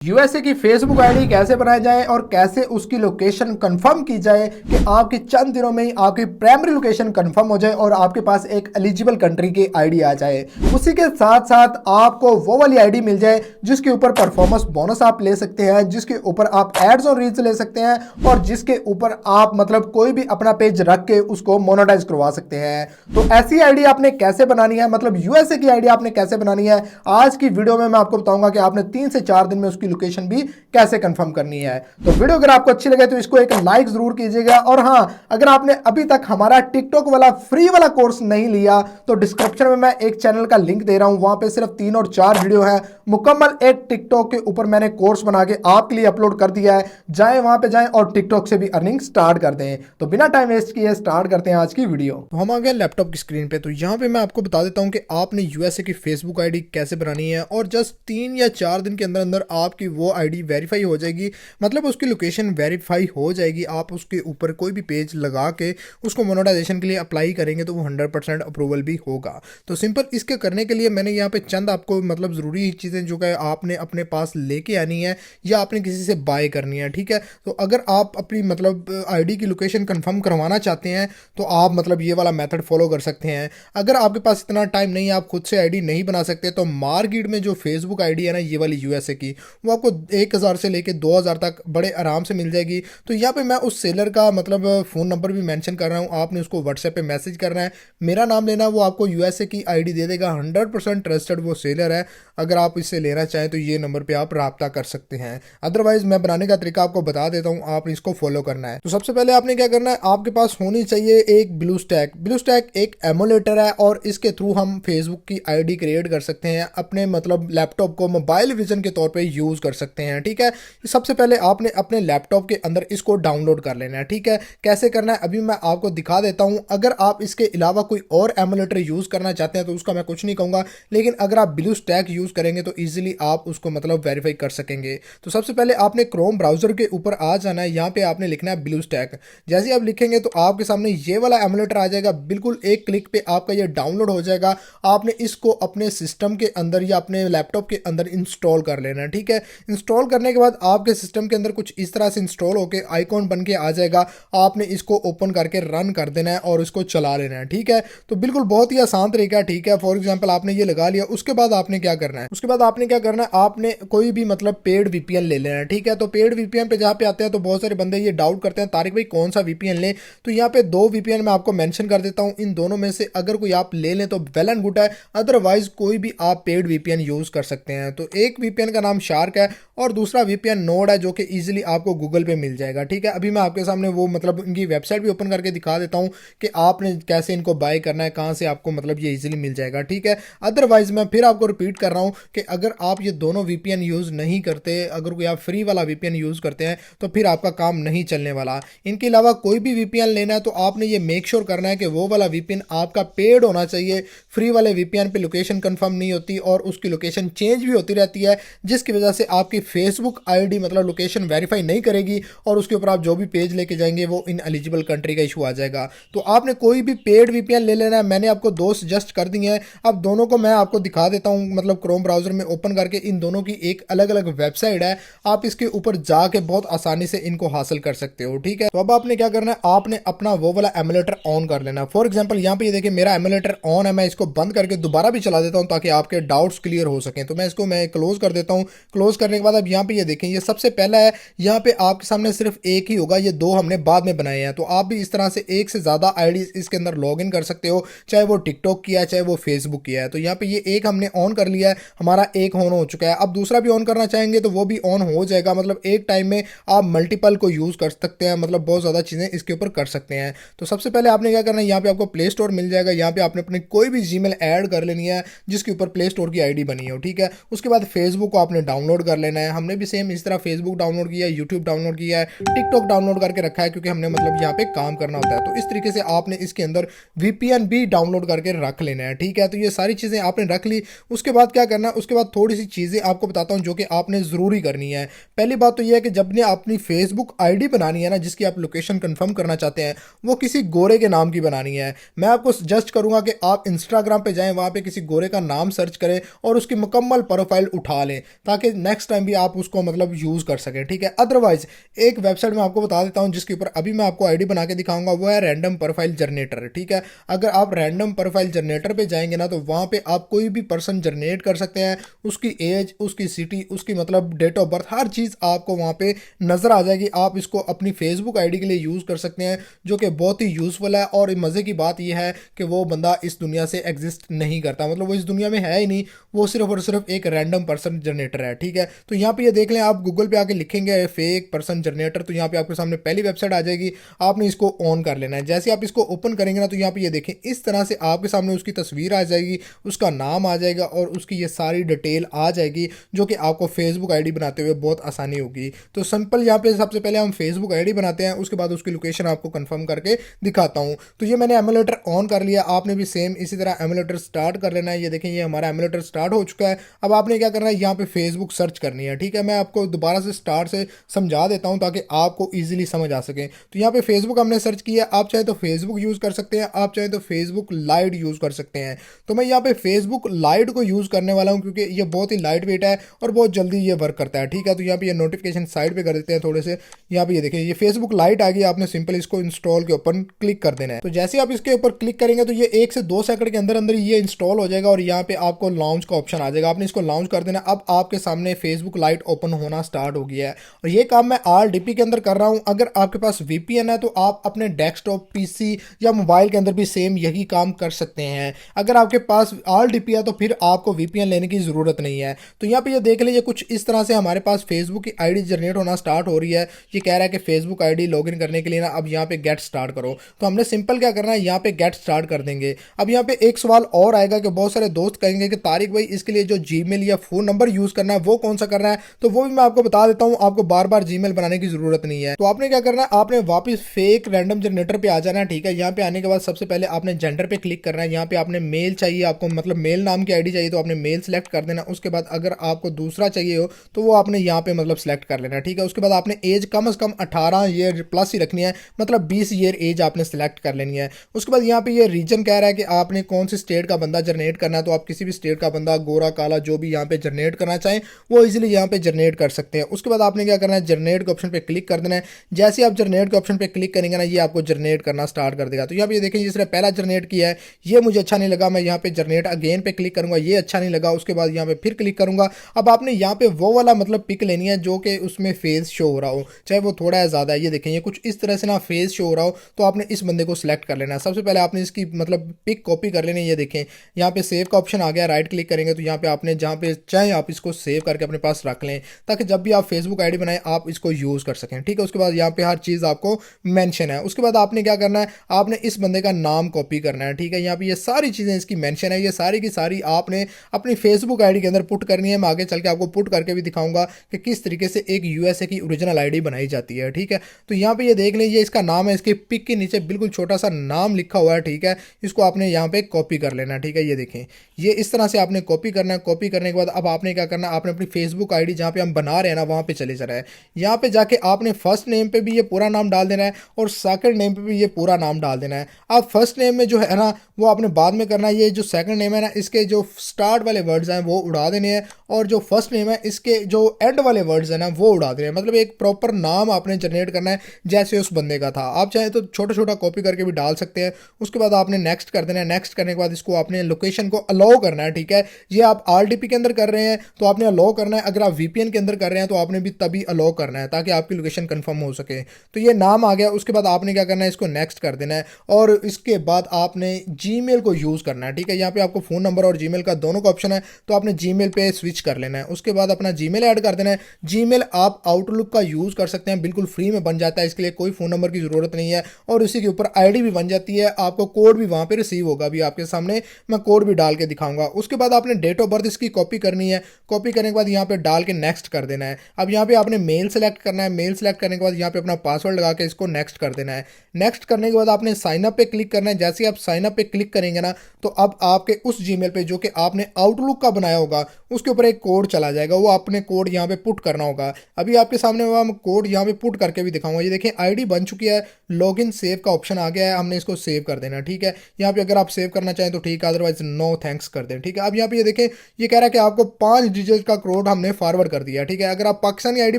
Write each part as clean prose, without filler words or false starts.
USA की Facebook ID कैसे बनाई जाए और कैसे उसकी लोकेशन कंफर्म की जाए कि आपकी चंद दिनों में ही आपकी प्राइमरी लोकेशन कंफर्म हो जाए और आपके पास एक एलिजिबल कंट्री की आईडी आ जाए। उसी के साथ साथ आपको वो वाली आईडी मिल जाए जिसके ऊपर परफॉर्मेंस बोनस आप ले सकते हैं, जिसके ऊपर आप एड्स और रील्स ले सकते हैं और जिसके ऊपर आप मतलब कोई भी अपना पेज रख के उसको मोनेटाइज करवा सकते हैं। तो ऐसी आईडी आपने कैसे बनानी है, मतलब यूएसए की आईडी आपने कैसे बनानी है, आज की वीडियो में मैं आपको बताऊंगा कि आपने 3 से 4 दिन में उसकी लोकेशन भी कैसे कंफर्म करनी है। तो वीडियो अगर आपको अच्छी लगे तो इसको एक लाइक जरूर कीजिएगा। और हां, अगर आपने अभी तक हमारा टिकटॉक वाला फ्री वाला कोर्स नहीं लिया तो डिस्क्रिप्शन में मैं एक चैनल का लिंक दे रहा हूं, वहां पे सिर्फ 3 और 4 वीडियो है मुकम्मल एक टिकटॉक के ऊपर मैंने कोर्स बना के आपके लिए अपलोड कर दिया है। जाएं वहां पे जाएं और टिकटॉक से भी अर्निंग स्टार्ट कर दें। तो बिना टाइम वेस्ट किए स्टार्ट करते हैं आज की वीडियो। तो हम आ गए लैपटॉप की स्क्रीन पे। तो यहाँ पे मैं आपको बता देता हूँ कि आपने यूएसए की फेसबुक आईडी कैसे बनानी है और जस्ट 3 या 4 दिन के अंदर अंदर आपकी वो आईडी वेरीफाई हो जाएगी, मतलब उसकी लोकेशन वेरीफाई हो जाएगी। आप उसके ऊपर कोई भी पेज लगा के उसको मोनेटाइजेशन के लिए अप्लाई करेंगे तो वो 100% अप्रूवल भी होगा। तो सिंपल इसके करने के लिए मैंने यहाँ पे चंद आपको मतलब ज़रूरी चीज़ें जो कि आपने अपने पास लेके आनी है या आपने किसी से बाय करनी है, ठीक है। तो अगर आप अपनी मतलब आईडी की लोकेशन कंफर्म करवाना चाहते हैं तो आप मतलब ये वाला मेथड फॉलो कर सकते हैं। अगर आपके पास इतना टाइम नहीं है, आप खुद से आईडी नहीं बना सकते, तो मार्केट में जो फेसबुक आईडी है ना ये वाली यूएसए की, वो आपको 1000 से लेके 2000 तक बड़े आराम से मिल जाएगी। तो यहाँ पे मैं उस सेलर का मतलब फ़ोन नंबर भी मेंशन कर रहा हूँ, आपने उसको व्हाट्सएप पे मैसेज करना है, मेरा नाम लेना, वो आपको यूएसए की आईडी दे देगा। 100% ट्रस्टेड वो सेलर है। अगर आप इससे लेना चाहें तो ये नंबर पे आप राब्ता कर सकते हैं। अदरवाइज मैं बनाने का तरीका आपको बता देता हूँ, आप इसको फॉलो करना है। तो सबसे पहले आपने क्या करना है, आपके पास होनी चाहिए एक ब्लू स्टैक। ब्लू स्टैक एक एमुलेटर है और इसके थ्रू हम फेसबुक की आईडी क्रिएट कर सकते हैं, अपने मतलब लैपटॉप को मोबाइल विजन के तौर पे यूज कर सकते हैं, ठीक है। सबसे पहले आपने अपने लैपटॉप के अंदर इसको डाउनलोड कर लेना है, ठीक है। कैसे करना है अभी मैं आपको दिखा देता हूं। अगर आप इसके अलावा कोई और एमुलेटर यूज करना चाहते हैं तो उसका मैं कुछ नहीं कहूंगा, लेकिन अगर आप ब्लू स्टैक यूज करेंगे तो इजीली आप उसको मतलब वेरीफाई कर सकेंगे। तो सबसे पहले आपने क्रोम ब्राउजर के ऊपर आ जाना है, यहाँ पे आपने लिखना है ब्लू स्टैक। जैसे ही आप लिखेंगे तो आपके सामने ये वाला एमुलेटर आ जाएगा, बिल्कुल एक क्लिक पे आपका ये डाउनलोड हो जाएगा। आपने इसको अपने सिस्टम के अंदर या अपने लैपटॉप के अंदर इंस्टॉल कर लेना है, ठीक है। इंस्टॉल करने के बाद आपके सिस्टम के अंदर कुछ इस तरह से इंस्टॉल होकर आइकॉन बन के आ जाएगा। आपने इसको ओपन करके रन कर देना है और इसको चला लेना है, ठीक है। तो बिल्कुल बहुत ही आसान तरीका है, ठीक है। फॉर एग्जांपल आपने ये लगा लिया, उसके बाद आपने क्या करना है, आपने कोई भी मतलब पेड वीपीएन ले लेना है, ठीक है। तो पेड वीपीएन पे जहाँ पे आते हैं तो बहुत सारे बंदे ये डाउट करते हैं तारिक भाई कौन सा वीपीएन ले। तो यहाँ पे 2 वीपीएन मैं आपको मेंशन कर देता हूँ, इन दोनों में से अगर कोई आप ले लें तो वेल एंड गुड है, अदरवाइज कोई भी आप पेड वीपीएन यूज कर सकते हैं। तो एक वीपीएन का नाम शार्क है और दूसरा वीपीएन नोड है जो कि इजीली आपको गूगल पे मिल जाएगा, ठीक है। अभी मैं आपके सामने वो मतलब इनकी वेबसाइट भी ओपन करके दिखा देता हूँ कि आपने कैसे इनको बाय करना है, कहाँ से आपको मतलब ये इजीली मिल जाएगा, ठीक है। अदरवाइज मैं फिर आपको रिपीट कर रहा हूँ कि अगर आप ये दोनों वीपीएन यूज नहीं करते, अगर कोई आप फ्री वाला वीपीएन यूज करते हैं तो फिर आपका काम नहीं चलने वाला। इनके अलावा कोई भी वीपीएन लेना है तो आपने ये मेक श्योर करना है कि वो वाला वीपीएन आपका पेड होना चाहिए। फ्री वाले वीपीएन पे लोकेशन कंफर्म नहीं होती और उसकी लोकेशन चेंज भी होती रहती है, जिसकी वजह से आपकी फेसबुक आईडी मतलब लोकेशन वेरीफाई नहीं करेगी और उसके ऊपर आप जो भी पेज लेके जाएंगे वो इन एलिजिबल कंट्री का इशू आ जाएगा। तो आपने कोई भी पेड वीपीएन ले लेना है। मैंने आपको 2 सजेस्ट कर दी हैं, अब दोनों को मैं आपको दिखा देता हूं, मतलब क्रोम ब्राउजर में ओपन करके। इन दोनों की एक अलग अलग वेबसाइट है, आप इसके ऊपर जाके बहुत आसानी से इनको हासिल कर सकते हो, ठीक है। तो अब आपने क्या करना है, आपने अपना वो वाला एमुलेटर ऑन कर लेना। फॉर एग्जांपल यहाँ पे ये देखिए मेरा एमुलेटर ऑन है, मैं इसको बंद करके दोबारा भी चला देता हूँ ताकि आपके डाउट्स क्लियर हो सकें। तो मैं इसको क्लोज कर देता हूँ। क्लोज करने के बाद अब यहाँ पे ये देखें, ये सबसे पहला है, यहाँ पे आपके सामने सिर्फ एक ही होगा, ये 2 हमने बाद में बनाए हैं। तो आप भी इस तरह से एक से ज्यादा आईडी इसके अंदर लॉग इन कर सकते हो, चाहे वो टिकटॉक किया है चाहे वो फेसबुक किया है। तो यहाँ पे ये एक हमने ऑन कर लिया है, हमारा एक ऑन हो चुका है। अब दूसरा भी ऑन करना चाहेंगे तो वो भी ऑन हो जाएगा, मतलब एक टाइम में आप मल्टीपल को यूज कर सकते हैं, मतलब बहुत ज्यादा चीजें इसके ऊपर कर सकते हैं। तो सबसे पहले आपने क्या करना है, यहाँ पे आपको प्ले स्टोर मिल जाएगा, यहाँ पे आपने अपनी कोई भी जीमेल ऐड कर लेनी है जिसके ऊपर प्ले स्टोर की आईडी बनी हो, ठीक है। उसके बाद फेसबुक को आपने डाउनलोड कर लेना है। हमने भी सेम इस तरह फेसबुक डाउनलोड किया है, यूट्यूब डाउनलोड किया है, टिकटॉक डाउनलोड करके रखा है क्योंकि हमने मतलब यहाँ पे काम करना होता है। तो इस तरीके से आपने इसके अंदर वीपीएन भी डाउनलोड करके रख लेना है, ठीक है। तो ये सारी चीजें आपने रख ली। उसके बाद क्या करना है, उसके बाद थोड़ी सी चीजें आपको बताता हूं जो कि आपने जरूरी करनी है। पहली बात तो यह है कि जब ने अपनी फेसबुक आईडी बनानी है ना, जिसकी आप लोकेशन कंफर्म करना चाहते हैं, वो किसी गोरे के नाम की बनानी है। मैं आपको सजेस्ट करूंगा कि आप इंस्टाग्राम पे जाएं, वहां पे किसी गोरे का नाम सर्च करें और उसकी मुकम्मल प्रोफाइल उठा लें, ताकि नेक्स्ट टाइम भी आप उसको मतलब यूज़ कर सकें, ठीक है। अदरवाइज एक वेबसाइट मैं आपको बता देता हूँ जिसके ऊपर अभी मैं आपको आईडी बना के दिखाऊंगा, वो है रैंडम प्रोफाइल जनरेटर, ठीक है। अगर आप रैंडम प्रोफाइल जनरेटर पे जाएंगे ना, तो वहाँ पे आप कोई भी पर्सन जनरेट कर सकते हैं, उसकी एज, उसकी सिटी, उसकी मतलब डेट ऑफ बर्थ, हर चीज़ आपको वहाँ पे नज़र आ जाएगी। आप इसको अपनी फेसबुक आईडी के लिए यूज़ कर सकते हैं, जो कि बहुत ही यूज़फुल है। और मज़े की बात यह है कि वो बंदा इस दुनिया से एग्जिस्ट नहीं करता, मतलब वो इस दुनिया में है ही नहीं, वो सिर्फ और सिर्फ एक रैंडम पर्सन जनरेटर है, ठीक है। तो यहाँ पे ये देख लें, आप गूगल पे आके लिखेंगे फेक पर्सन जनरेटर, तो यहाँ पे आपके सामने पहली वेबसाइट आ जाएगी। आपने इसको ऑन कर लेना है। जैसे आप इसको ओपन करेंगे ना, तो यहाँ पे ये देखें, इस तरह से आपके सामने उसकी तस्वीर आ जाएगी, उसका नाम आ जाएगा और उसकी ये सारी डिटेल आ जाएगी, जो कि आपको फेसबुक आईडी बनाते हुए बहुत आसानी होगी। तो सिंपल यहाँ पे सबसे पहले हम फेसबुक आईडी बनाते हैं, उसके बाद उसकी लोकेशन आपको कंफर्म करके दिखाता हूँ। तो ये मैंने एमुलेटर ऑन कर लिया, आपने भी सेम इसी तरह एमुलेटर स्टार्ट कर लेना है। ये देखें, ये हमारा एमुलेटर स्टार्ट हो चुका है। अब आपने क्या करना है, यहाँ पे फेसबुक सर्च करनी है, ठीक है। मैं आपको दोबारा से स्टार्ट से समझा देता हूँ ताकि आपको ईजिली समझ आ सके। तो यहाँ पे फेसबुक हमने सर्च किया, आप चाहे तो फेसबुक यूज़ कर सकते हैं, आप चाहे तो फेसबुक लाइट यूज़ कर सकते हैं। तो मैं यहाँ पे फेसबुक लाइट को यूज़ करने वाला हूँ, क्योंकि ये बहुत ही लाइट वेट है और बहुत जल्दी ये वर्क करता है, ठीक है। तो यहाँ पे ये नोटिफिकेशन साइड पे कर देते हैं थोड़े से। यहाँ पे ये देखें, ये फेसबुक लाइट आ गई, आपने सिंपल इसको इंस्टॉल के ऊपर क्लिक कर देना है। तो जैसे आप इसके ऊपर क्लिक करेंगे, तो ये 1 से 2 सेकंड के अंदर अंदर ये इंस्टॉल हो जाएगा और यहाँ पे आपको लॉन्च का ऑप्शन आ जाएगा। आपने इसको लॉन्च कर देना। अब आपके सामने फेसबुक लाइट ओपन होना स्टार्ट हो गया है और ये काम मैं RDP के अंदर कर रहा हूँ। अगर आपके पास VPN है तो आप अपने डेस्कटॉप, PC या मोबाइल के अंदर भी सेम यही काम कर सकते हैं। अगर आपके पास RDP है तो फिर आपको VPN लेने की ज़रूरत नहीं है। तो यहाँ पे ये देख लीजिए, कुछ इस तरह से हमारे पास फेसबुक की आईडी जनरेट होना स्टार्ट हो रही है। ये कह रहा है कि फेसबुक आईडी लॉगिन करने के लिए ना अब यहाँ पे गेट स्टार्ट करो। तो हमने सिंपल क्या करना है, यहाँ पे गेट स्टार्ट कर देंगे। अब यहाँ पे एक सवाल और आएगा कि बहुत सारे दोस्त कहेंगे कि तारिक भाई, इसके लिए जो जीमेल या फोन नंबर यूज करना है वो कौन सा करना है। तो वो भी मैं आपको बता देता हूँ, आपको बार बार जीमेल बनाने की जरूरत नहीं है। तो आपने क्या करना है, आपने वापस फेक रैंडम जनरेटर पे आ जाना है, ठीक है। यहाँ पे आने के बाद सबसे पहले आपने जेंडर पे क्लिक करना है। यहाँ पे आपने मेल चाहिए, आपको मतलब मेल नाम की आईडी चाहिए तो आपने मेल सेलेक्ट कर देना। उसके बाद अगर आपको दूसरा चाहिए हो तो वो आपने यहाँ पे मतलब सेलेक्ट कर लेना, ठीक है। उसके बाद आपने एज कम से कम 18 ईयर प्लस ही रखनी है, मतलब 20 ईयर एज आपने सेलेक्ट कर लेनी है। उसके बाद यहाँ पे ये रीजन कह रहा है कि आपने कौन सी स्टेट का बंदा जनरेट करना है, तो आप किसी भी स्टेट का बंदा, गोरा काला जो भी यहाँ पे जनरेट करना चाहें वो इजीली यहाँ पे जनरेट कर सकते हैं। उसके बाद आपने क्या करना है, जनरेट के ऑप्शन पे क्लिक कर देना है। जैसे आप जनरेट के ऑप्शन पे क्लिक करेंगे ना, ये आपको जनरेट करना स्टार्ट कर देगा। तो यहाँ पे देखें, जिसने पहला जनरेट किया है ये मुझे अच्छा नहीं लगा, मैं यहाँ पे जनरेट अगेन पे क्लिक करूंगा, ये अच्छा नहीं लगा। उसके बाद यहाँ पे फिर क्लिक करूंगा। अब आपने यहाँ पे वो वाला मतलब पिक लेनी है जो कि उसमें फेस शो हो रहा हो, चाहे वो थोड़ा या ज़्यादा है। ये देखें, ये कुछ इस तरह से ना फेस शो हो रहा हो, तो आपने इस बंदे को सिलेक्ट कर लेना है। सबसे पहले आपने इसकी मतलब पिक कॉपी कर लेनी है। ये देखें, यहाँ पे सेव का ऑप्शन आ गया, राइट क्लिक करेंगे तो यहाँ पे आपने जहाँ पे चाहे आप इसको सेव करके अपने पास रख लें, ताकि जब भी आप फेसबुक आईडी बनाएं आप इसको यूज़ कर सकें, ठीक है। उसके बाद यहाँ पे हर चीज़ आपको मेंशन है। उसके बाद आपने क्या करना है, आपने इस बंदे का नाम कॉपी करना है, ठीक है। यहाँ पे ये सारी चीज़ें इसकी मेंशन है, ये सारी की सारी आपने अपनी फेसबुक आईडी के अंदर पुट करनी है। मैं आगे चल के आपको पुट करके भी दिखाऊंगा कि किस तरीके से एक USA की ओरिजिनल आईडी बनाई जाती है, ठीक है। तो यहाँ पे ये देख लीजिए, इसका नाम है, इसके पिक के नीचे बिल्कुल छोटा सा नाम लिखा हुआ है, ठीक है। इसको आपने यहाँ पे कॉपी कर लेना, ठीक है। ये देखें, ये इस तरह से आपने कॉपी करना है। कॉपी करने के बाद अब आपने क्या करना है, आपने अपनी फेसबुक आईडी जहाँ पे हम बना रहे हैं ना, वहाँ पे चले जा रहा है। यहाँ पे जाके आपने फर्स्ट नेम पे भी ये पूरा नाम डाल देना है और सेकंड नेम पे भी ये पूरा नाम डाल देना है। आप फर्स्ट नेम में जो है ना वो आपने बाद में करना है। ये जो सेकंड नेम है ना, इसके जो स्टार्ट वाले वर्ड्स हैं वो उड़ा देने हैं और जो फर्स्ट नेम है इसके जो एंड वाले वर्ड्स हैं ना वो उड़ा देने हैं। मतलब एक प्रॉपर नाम आपने जनरेट करना है जैसे उस बंदे का था। आप चाहे तो छोटा छोटा कॉपी करके भी डाल सकते हैं। उसके बाद आपने नेक्स्ट कर देना है। नेक्स्ट करने के बाद इसको आपने लोकेशन को अलाउ करना है, ठीक है। ये आप RDP के अंदर कर रहे हैं तो आपने अलाउ करना है, अगर आप VPN के अंदर कर रहे हैं तो आपने भी तभी अलाउ करना है ताकि आपकी लोकेशन कंफर्म हो सके। तो ये नाम आ गया। उसके बाद आपने क्या करना है, इसको नेक्स्ट कर देना है और इसके बाद आपने जीमेल को यूज़ करना है, ठीक है। यहाँ पे आपको फ़ोन नंबर और जीमेल का दोनों का ऑप्शन है, तो आपने जीमेल पे स्विच कर लेना है। उसके बाद अपना जीमेल ऐड कर देना है। जीमेल आप आउटलुक का यूज़ कर सकते हैं, बिल्कुल फ्री में बन जाता है, इसके लिए कोई फ़ोन नंबर की ज़रूरत नहीं है और इसी के ऊपर ID भी बन जाती है। आपको कोड भी वहाँ पे रिसीव होगा, अभी आपके सामने मैं कोड भी डाल के दिखाऊंगा। उसके बाद आपने डेट ऑफ बर्थ इसकी कॉपी करनी है। कॉपी करने के बाद यहाँ पे डाल के नेक्स्ट कर देना है। अब यहाँ पे आपने मेल सेलेक्ट करना है। मेल सेलेक्ट करने के बाद यहाँ पे अपना पासवर्ड लगा के इसको नेक्स्ट कर देना है। नेक्स्ट करने के बाद आपने साइन अप पे क्लिक करना है। जैसे आप साइन अप पे क्लिक करेंगे ना, तो अब आपके उस जीमेल पे जो कि आपने आउटलुक का बनाया होगा उसके ऊपर एक कोड चला जाएगा, वो आपने कोड यहाँ पे पुट करना होगा। अभी आपके सामने वो कोड यहाँ पे पुट करके भी दिखाऊंगा। ये देखें, आईडी बन चुकी है, लॉगिन सेव का ऑप्शन आ गया है, हमने इसको सेव कर देना, ठीक है। यहाँ पे अगर आप सेव करना चाहें तो ठीक है, अदरवाइज नो थैंक्स कर दें, ठीक है। अब यहाँ पे ये देखें, ये कह रहा है कि आपको 5 डिजिट का कोड कोड हमने फॉरवर्ड कर दिया, ठीक है। अगर आप पाकिस्तानी आईडी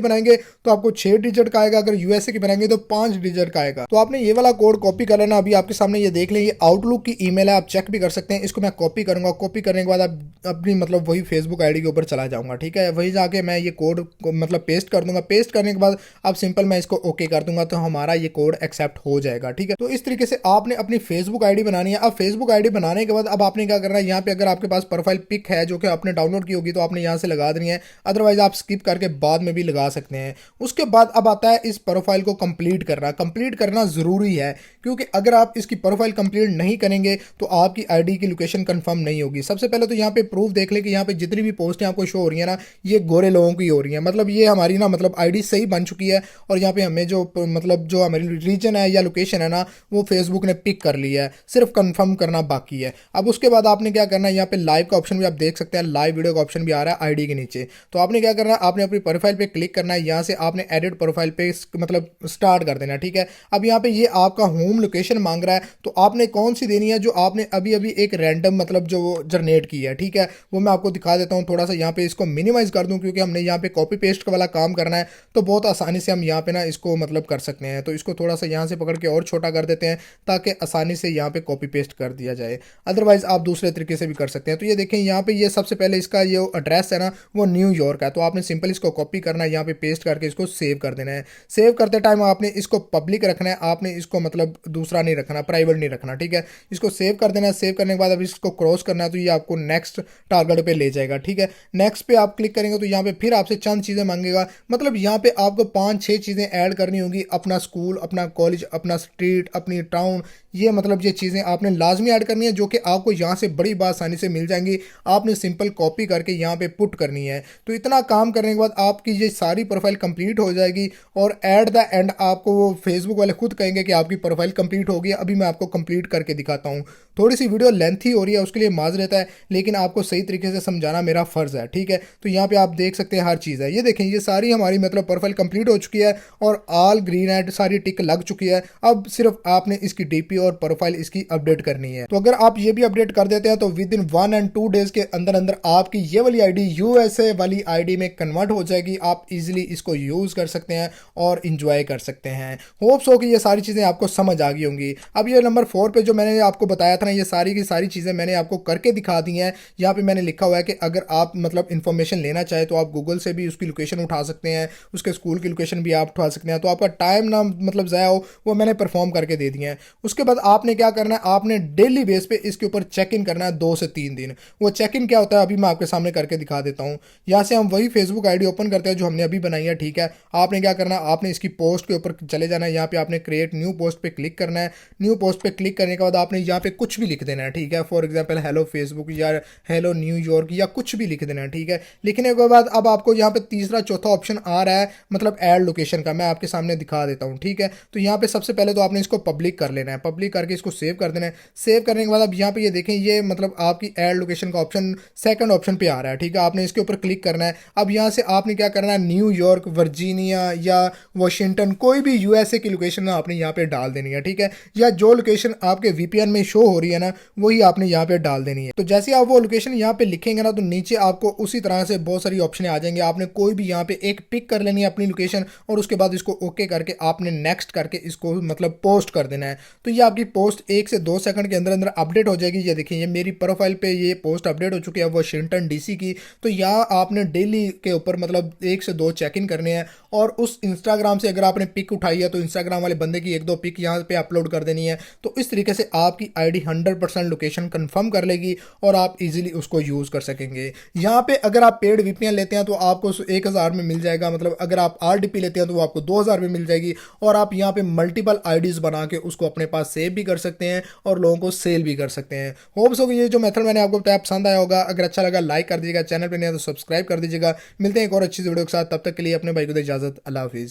बनाएंगे तो आपको 6 डिजिट का आएगा, अगर यूएसए की बनाएंगे तो 5 डिजिट का आएगा। तो आपने ये वाला कोड कॉपी कर लेना। अभी आपके सामने ये देख लें, ये आउटलुक की ईमेल है, आप चेक भी कर सकते हैं। इसको मैं कॉपी करूंगा, कॉपी करने के बाद आप अपनी मतलब वही फेसबुक आईडी के ऊपर चला जाऊंगा, ठीक है। वही जाके मैं ये कोड मतलब पेस्ट कर दूंगा। पेस्ट करने के बाद अब सिंपल मैं इसको ओके कर दूंगा तो हमारा ये कोड एक्सेप्ट हो जाएगा, ठीक है। तो इस तरीके से आपने अपनी फेसबुक आईडी बनानी है। अब फेसबुक आईडी बनाने के बाद अब आपने क्या करना है, यहाँ पे अगर आपके पास प्रोफाइल पिक है जो कि आपने डाउनलोड की होगी तो आपने यहाँ से लगा देनी है, अदरवाइज आप स्किप करके बाद में भी लगा सकते हैं। उसके बाद अब आता है इस प्रोफाइल को कंप्लीट करना। कंप्लीट करना जरूरी है, क्योंकि अगर आप इसकी प्रोफाइल कंप्लीट नहीं करेंगे तो आपकी आईडी की लोकेशन कंफर्म नहीं होगी। सबसे पहले तो यहाँ पे प्रूफ देख लें कि यहाँ पे जितनी भी पोस्टें आपको शो हो रही है ना, ये गोरे लोगों की हो रही है। मतलब ये हमारी ना मतलब आईडी सही बन चुकी है और यहाँ पे हमें जो मतलब जो हमारी रीजन है या लोकेशन है ना, वो फेसबुक ने पिक कर लिया है, सिर्फ कंफर्म करना बाकी है। अब उसके बाद आपने क्या करना है, यहाँ पे लाइव का ऑप्शन भी आप देख सकते हैं, लाइव वीडियो का ऑप्शन भी आ रहा है आईडी के नीचे। तो आपने क्या करना है, आपने अपनी प्रोफाइल पे क्लिक करना है, यहाँ से आपने एडिट प्रोफाइल पे मतलब स्टार्ट कर देना, ठीक है। अब यहाँ पे ये आपका होम लोकेशन मांग रहा है, तो आपने कौन सी देनी है, जो आपने अभी अभी एक रैंडम मतलब जो जनरेट की है, ठीक है, वो मैं आपको दिखा देता हूँ। थोड़ा सा यहाँ पे इसको मिनिमाइज कर दूँ, क्योंकि हमने यहाँ पे कॉपी पेस्ट वाला काम करना है, तो बहुत आसानी से हम यहाँ पे ना इसको मतलब कर सकते हैं। तो इसको थोड़ा सा यहाँ से पकड़ के और छोटा कर देते हैं ताकि आसानी से यहाँ पे कॉपी पेस्ट कर दिया जाए, अदरवाइज आप दूसरे तरीके से भी कर सकते हैं। तो ये देखें यहाँ पे ये सबसे पहले इसका ये एड्रेस है ना, वो न्यूयॉर्क है। तो आपने सिंपल इसको कॉपी करना है, यहाँ पे पेस्ट करके इसको सेव कर देना है। सेव करते टाइम आपने इसको पब्लिक रखना है, आपने इसको मतलब दूसरा नहीं रखना, प्राइवेट नहीं रखना, ठीक है। इसको सेव कर देना है। सेव करने के बाद अब इसको क्रॉस करना है, तो ये आपको नेक्स्ट टारगेट पे ले जाएगा, ठीक है। नेक्स्ट पे आप क्लिक करेंगे तो यहाँ पे फिर आपसे चंद चीज़ें मांगेगा। मतलब यहाँ पे आपको 5-6 चीज़ें ऐड करनी होगी, अपना स्कूल, अपना कॉलेज, अपना स्ट्रीट, अपनी टाउन, ये मतलब ये चीज़ें आपने लाजमी ऐड करनी है, जो कि आपको यहाँ से बड़ी आसानी से मिल जाएंगी। आपने सिंपल कॉपी करके यहाँ पे पुट करनी है। तो इतना काम करने के बाद आपकी ये सारी प्रोफाइल कंप्लीट हो जाएगी और एट द एंड आपको वो फेसबुक वाले खुद कहेंगे कि आपकी प्रोफाइल कंप्लीट हो गई। अभी मैं आपको कंप्लीट करके दिखाता हूँ। थोड़ी सी वीडियो लेंथी हो रही है, उसके लिए माजरत है, लेकिन आपको सही तरीके से समझाना मेरा फ़र्ज़ है, ठीक है। तो यहाँ पे आप देख सकते हैं हर चीज़ है। ये देखें, ये सारी हमारी मतलब प्रोफाइल कंप्लीट हो चुकी है और ऑल ग्रीन है, सारी टिक लग चुकी है। अब सिर्फ आपने इसकी डीपी और प्रोफाइल इसकी अपडेट करनी है। तो अगर आप ये भी अपडेट कर देते हैं तो विद इन 1 और 2 डेज के अंदर अंदर आपकी ये वाली आईडी यूएसए वाली आईडी में कन्वर्ट हो जाएगी। आप इजीली इसको यूज़ कर सकते हैं और इंजॉय कर सकते हैं। होप्स हो कि ये सारी चीज़ें आपको समझ आ गई होंगी। अब ये नंबर 4 पे जो मैंने आपको बताया था ना, ये सारी की सारी चीज़ें मैंने आपको करके दिखा दी हैं। यहाँ पे मैंने लिखा हुआ है कि अगर आप मतलब इन्फॉर्मेशन लेना चाहे तो आप गूगल से भी उसकी लोकेशन उठा सकते हैं, उसके स्कूल की लोकेशन भी आप उठा सकते हैं। तो आपका टाइम ना मतलब ज़ाया हो, वो मैंने परफॉर्म करके दे दिए हैं। उसके बाद आपने क्या करना है, आपने डेली बेस पे इसके ऊपर चेक इन करना है 2 से 3 दिन। वो चेक इन क्या होता है अभी मैं आपके सामने करके दिखा देता हूँ। यहाँ से हम वही फेसबुक आईडी ओपन करते हैं जो हमने अभी बनाई है, ठीक है। आपने क्या करना है, आपने इसकी पोस्ट के ऊपर चले जाना है। यहाँ पे आपने क्रिएट न्यू पोस्ट पे क्लिक करना है। न्यू पोस्ट पे क्लिक करने के बाद आपने यहाँ पे कुछ भी लिख देना है, ठीक है। फॉर एग्जाम्पल हेलो फेसबुक या हेलो न्यूयॉर्क या कुछ भी लिख देना है, ठीक है। लिखने के बाद अब आपको यहाँ पे तीसरा चौथा ऑप्शन आ रहा है मतलब ऐड लोकेशन का, मैं आपके सामने दिखा देता हूँ, ठीक है। तो यहाँ पे सबसे पहले तो आपने इसको पब्लिक कर लेना है। पब्लिक करके इसको सेव कर देना है। सेव करने के बाद अब यहाँ पे ये देखें, ये मतलब आपकी ऐड लोकेशन का ऑप्शन सेकंड ऑप्शन पे आ रहा है, ठीक है। आपने इसके ऊपर क्लिक करना है। अब यहाँ से आपने क्या करना है, न्यूयॉर्क, वर्जीनिया या वाशिंगटन, कोई भी यूएसए की लोकेशन आपने यहाँ पे डाल देनी है, ठीक है। या जो लोकेशन आपके वीपीएन में शो हो रही है ना, वही आपने यहाँ पे डाल देनी है। तो जैसे आप वो लोकेशन यहाँ पे लिखेंगे ना, तो नीचे आपको उसी तरह से बहुत सारी ऑप्शन आ जाएंगे। आपने कोई भी यहाँ पे एक पिक कर लेनी है अपनी लोकेशन और उसके बाद इसको ओके करके आपने नेक्स्ट करके इसको मतलब पोस्ट कर देना है। तो ये आपकी पोस्ट 1 से 2 सेकंड के अंदर अंदर अपडेट हो जाएगी। ये देखिए, ये मेरी प्रोफाइल पे ये पोस्ट अपडेट हो चुकी है वाशिंगटन डीसी की। तो यहाँ आपने डेली के ऊपर मतलब 1 से 2 चेक इन करने हैं और उस इंस्टाग्राम से अगर आपने पिक उठाई है तो इंस्टाग्राम वाले बंदे की 1-2 पिक यहाँ पे अपलोड कर देनी है। तो इस तरीके से आपकी आईडी 100% लोकेशन कंफर्म कर लेगी और आप इजीली उसको यूज़ कर सकेंगे। यहाँ पे अगर आप पेड वीपीएन लेते हैं तो आपको 1000 में मिल जाएगा। मतलब अगर आप आरडीपी लेते हैं तो वो आपको 2000 में मिल जाएगी। और आप यहाँ पे मल्टीपल आईडीज बना के उसको अपने पास सेव भी कर सकते हैं और लोगों को सेल भी कर सकते हैं। होप्स हो कि ये जो मेथड मैंने आपको बताया पसंद आया होगा। अगर अच्छा लगा लाइक कर दीजिएगा, चैनल पर नहीं है तो सब्सक्राइब कर दीजिएगा। मिलते हैं एक और अच्छी वीडियो के साथ, तब तक के लिए अपने भाई को दे इजाजत। अल्लाह हाफिज़।